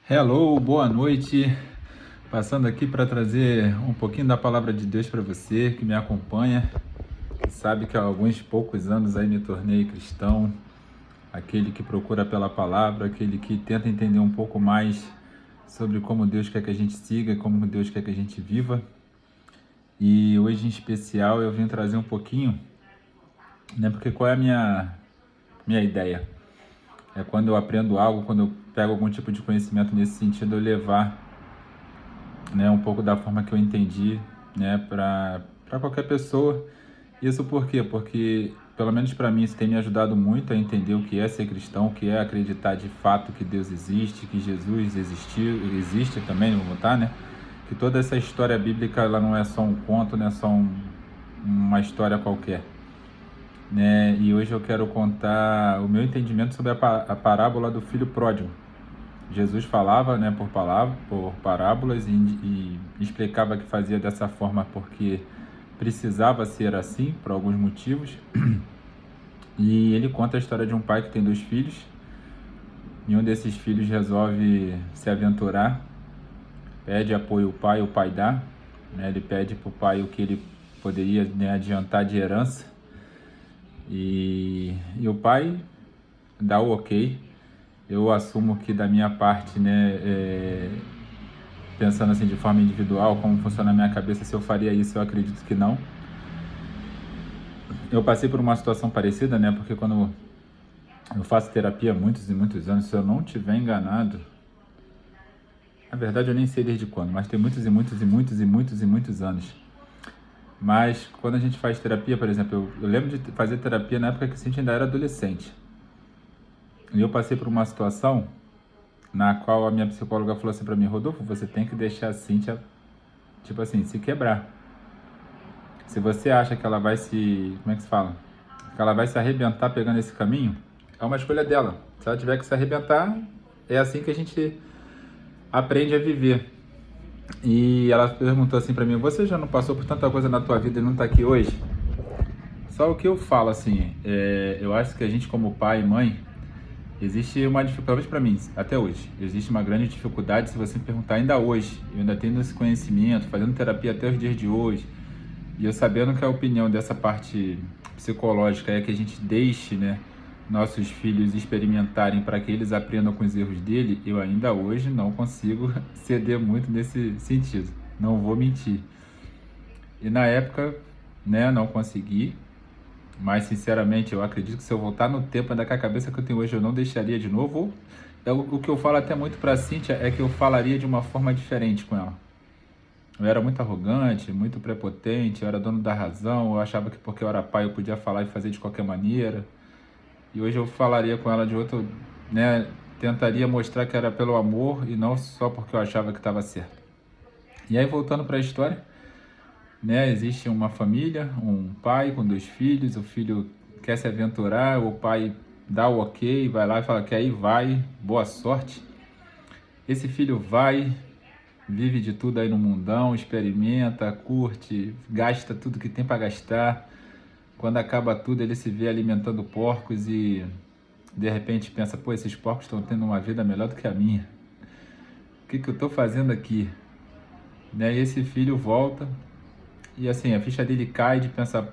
Hello, boa noite. Passando aqui para trazer um pouquinho da palavra de Deus para você que me acompanha, que sabe que há alguns poucos anos aí me tornei cristão, aquele que procura pela palavra, aquele que tenta entender um pouco mais sobre como Deus quer que a gente siga, como Deus quer que a gente viva. E hoje em especial eu vim trazer um pouquinho, né? Porque qual é a minha ideia? É quando eu aprendo algo, quando eu pego algum tipo de conhecimento nesse sentido, eu levar, né, um pouco da forma que eu entendi, né, para qualquer pessoa. Isso por quê? Porque, pelo menos para mim, isso tem me ajudado muito a entender o que é ser cristão, o que é acreditar de fato que Deus existe, que Jesus existiu, existe também, vamos botar, né? Que toda essa história bíblica, ela não é só um conto, não é só uma história qualquer, né? E hoje eu quero contar o meu entendimento sobre a parábola do filho pródigo. Jesus falava, né, por parábolas e explicava que fazia dessa forma porque precisava ser assim por alguns motivos. E ele conta a história de um pai que tem dois filhos e um desses filhos resolve se aventurar, pede apoio ao pai, o pai dá, né, ele pede para o pai o que ele poderia, né, adiantar de herança e o pai dá o ok. Eu assumo que da minha parte, né, pensando assim de forma individual, como funciona a minha cabeça, se eu faria isso, eu acredito que não. Eu passei por uma situação parecida, né? Porque quando eu faço terapia há muitos e muitos anos, se eu não tiver enganado, na verdade eu nem sei desde quando, mas tem muitos e muitos e muitos e muitos e muitos anos. Mas quando a gente faz terapia, por exemplo, eu lembro de fazer terapia na época que a gente ainda era adolescente. E eu passei por uma situação na qual a minha psicóloga falou assim pra mim: Rodolfo, você tem que deixar a Cíntia, tipo assim, se quebrar. Se você acha que ela vai se, como é que se fala? Que ela vai se arrebentar pegando esse caminho, é uma escolha dela. Se ela tiver que se arrebentar, é assim que a gente aprende a viver. E ela perguntou assim pra mim: você já não passou por tanta coisa na tua vida e não tá aqui hoje? Só o que eu falo assim, eu acho que a gente como pai e mãe, existe uma dificuldade para mim, até hoje. Existe uma grande dificuldade, se você me perguntar ainda hoje, eu ainda tenho esse conhecimento, fazendo terapia até os dias de hoje, e eu sabendo que a opinião dessa parte psicológica é que a gente deixe, né, nossos filhos experimentarem para que eles aprendam com os erros dele, eu ainda hoje não consigo ceder muito nesse sentido. Não vou mentir. E na época, né, não consegui, mas sinceramente eu acredito que se eu voltar no tempo, ainda com a cabeça que eu tenho hoje, eu não deixaria de novo. O que eu falo até muito para a Cíntia é que eu falaria de uma forma diferente com ela. Eu era muito arrogante, muito prepotente, eu era dono da razão, eu achava que porque eu era pai eu podia falar e fazer de qualquer maneira. E hoje eu falaria com ela de outro, né, tentaria mostrar que era pelo amor e não só porque eu achava que estava certo. E aí voltando para a história, né, existe uma família, um pai com dois filhos, o filho quer se aventurar, o pai dá o ok, vai lá e fala que aí vai, boa sorte. Esse filho vai, vive de tudo aí no mundão, experimenta, curte, gasta tudo que tem para gastar. Quando acaba tudo, ele se vê alimentando porcos e de repente pensa: pô, esses porcos estão tendo uma vida melhor do que a minha. O que eu estou fazendo aqui? Né? E esse filho volta e assim, a ficha dele cai de pensar.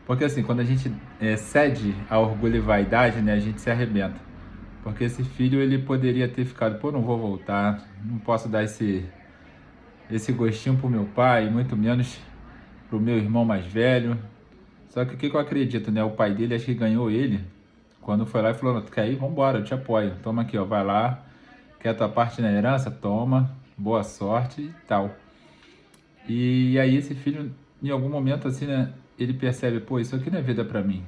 Porque assim, quando a gente cede a orgulho e vaidade, né, a gente se arrebenta. Porque esse filho, ele poderia ter ficado: pô, não vou voltar, não posso dar esse gostinho pro meu pai, muito menos pro meu irmão mais velho. Só que o que eu acredito, né? O pai dele acho que ganhou ele quando foi lá e falou: tu quer ir? Vambora, eu te apoio. Toma aqui, ó, vai lá. Quer a tua parte na herança? Toma. Boa sorte e tal. E aí esse filho, em algum momento assim, né? Ele percebe: pô, isso aqui não é vida pra mim.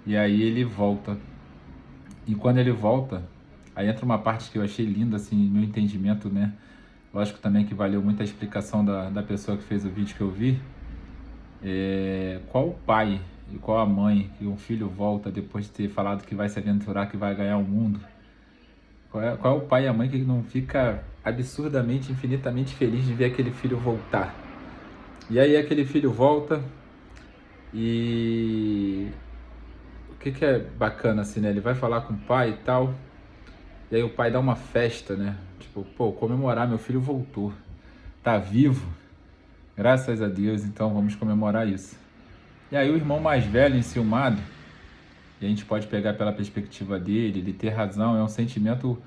E aí ele volta. E quando ele volta, aí entra uma parte que eu achei linda, assim, no entendimento, né? Lógico também que valeu muito a explicação da pessoa que fez o vídeo que eu vi. Qual o pai e qual a mãe que um filho volta depois de ter falado que vai se aventurar, que vai ganhar o mundo? Qual é o pai e a mãe que não fica absurdamente, infinitamente feliz de ver aquele filho voltar? E aí aquele filho volta e o que é bacana assim, né? Ele vai falar com o pai e tal. E aí o pai dá uma festa, né? Tipo, pô, comemorar, meu filho voltou. Tá vivo, graças a Deus, então vamos comemorar isso. E aí o irmão mais velho, enciumado, e a gente pode pegar pela perspectiva dele, ele ter razão, é um sentimento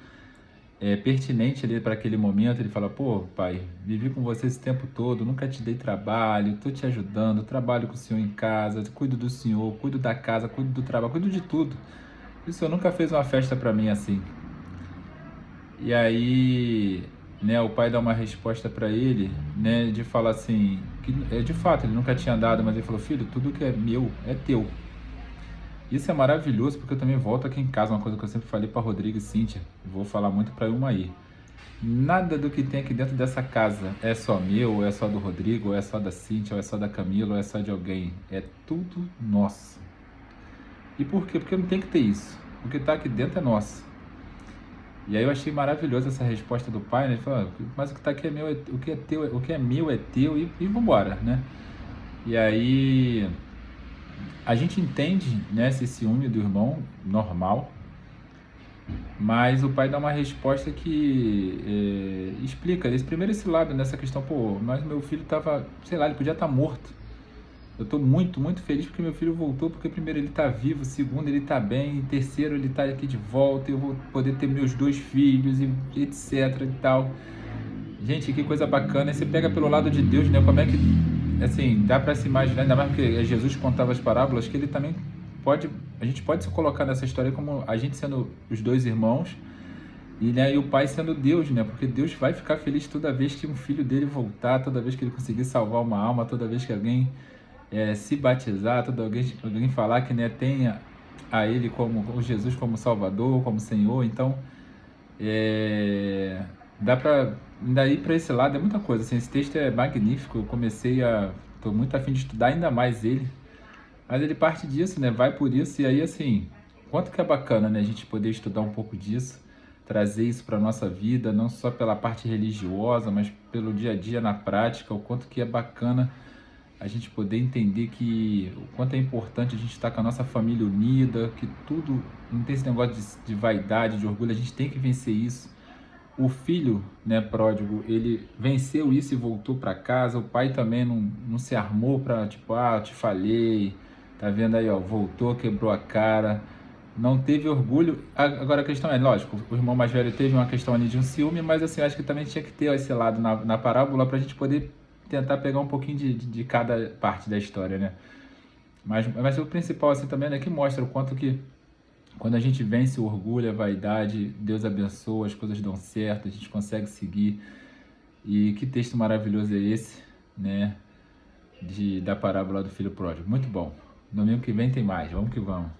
pertinente ali para aquele momento. Ele fala, pô, pai, vivi com você esse tempo todo, nunca te dei trabalho, tô te ajudando, trabalho com o senhor em casa, cuido do senhor, cuido da casa, cuido do trabalho, cuido de tudo. E o senhor nunca fez uma festa para mim assim. E aí, né, o pai dá uma resposta para ele, né, de falar assim, que de fato ele nunca tinha dado, mas ele falou, filho, tudo que é meu é teu. Isso é maravilhoso, porque eu também volto aqui em casa, uma coisa que eu sempre falei para Rodrigo e Cíntia, vou falar muito para uma aí. Nada do que tem aqui dentro dessa casa é só meu, ou é só do Rodrigo, ou é só da Cíntia, ou é só da Camila, ou é só de alguém. É tudo nosso. E por quê? Porque não tem que ter isso. O que está aqui dentro é nosso. E aí eu achei maravilhosa essa resposta do pai, né? Ele falou, mas o que está aqui é meu, o que é teu, o que é meu é teu, e vambora, né? E aí a gente entende, né, esse ciúme do irmão, normal, mas o pai dá uma resposta que explica, primeiro esse lado, nessa questão, pô, mas meu filho estava, sei lá, ele podia estar morto. Eu estou muito, muito feliz porque meu filho voltou, porque primeiro ele está vivo, segundo ele está bem, terceiro ele está aqui de volta, eu vou poder ter meus 2 filhos e etc e tal. Gente, que coisa bacana. E você pega pelo lado de Deus, né? Como é que, assim, dá para se imaginar, ainda mais porque Jesus contava as parábolas, que ele também pode, a gente pode se colocar nessa história como a gente sendo os 2 irmãos e, né, e o pai sendo Deus, né? Porque Deus vai ficar feliz toda vez que um filho dele voltar, toda vez que ele conseguir salvar uma alma, toda vez que alguém se batizar, toda alguém falar que, né, tenha a ele como o Jesus como Salvador, como Senhor. Então, dá para ainda ir para esse lado, é muita coisa. Assim, esse texto é magnífico. Eu tô muito afim de estudar ainda mais ele, mas ele parte disso, né? Vai por isso. E aí, assim, quanto que é bacana, né? A gente poder estudar um pouco disso, trazer isso para nossa vida, não só pela parte religiosa, mas pelo dia a dia na prática. O quanto que é bacana a gente poder entender que o quanto é importante a gente estar com a nossa família unida, que tudo, não tem esse negócio de vaidade, de orgulho, a gente tem que vencer isso. O filho, né, pródigo, ele venceu isso e voltou para casa. O pai também não se armou para, tipo, te falhei, tá vendo aí, ó, voltou, quebrou a cara, não teve orgulho. Agora a questão é, lógico, o irmão mais velho teve uma questão ali de um ciúme, mas assim, eu acho que também tinha que ter esse lado na parábola para a gente poder tentar pegar um pouquinho de cada parte da história, né? Mas o principal, assim, também é que mostra o quanto que quando a gente vence o orgulho, a vaidade, Deus abençoa, as coisas dão certo, a gente consegue seguir. E que texto maravilhoso é esse, né? Da parábola do filho pródigo. Muito bom. No domingo que vem tem mais. Vamos que vamos.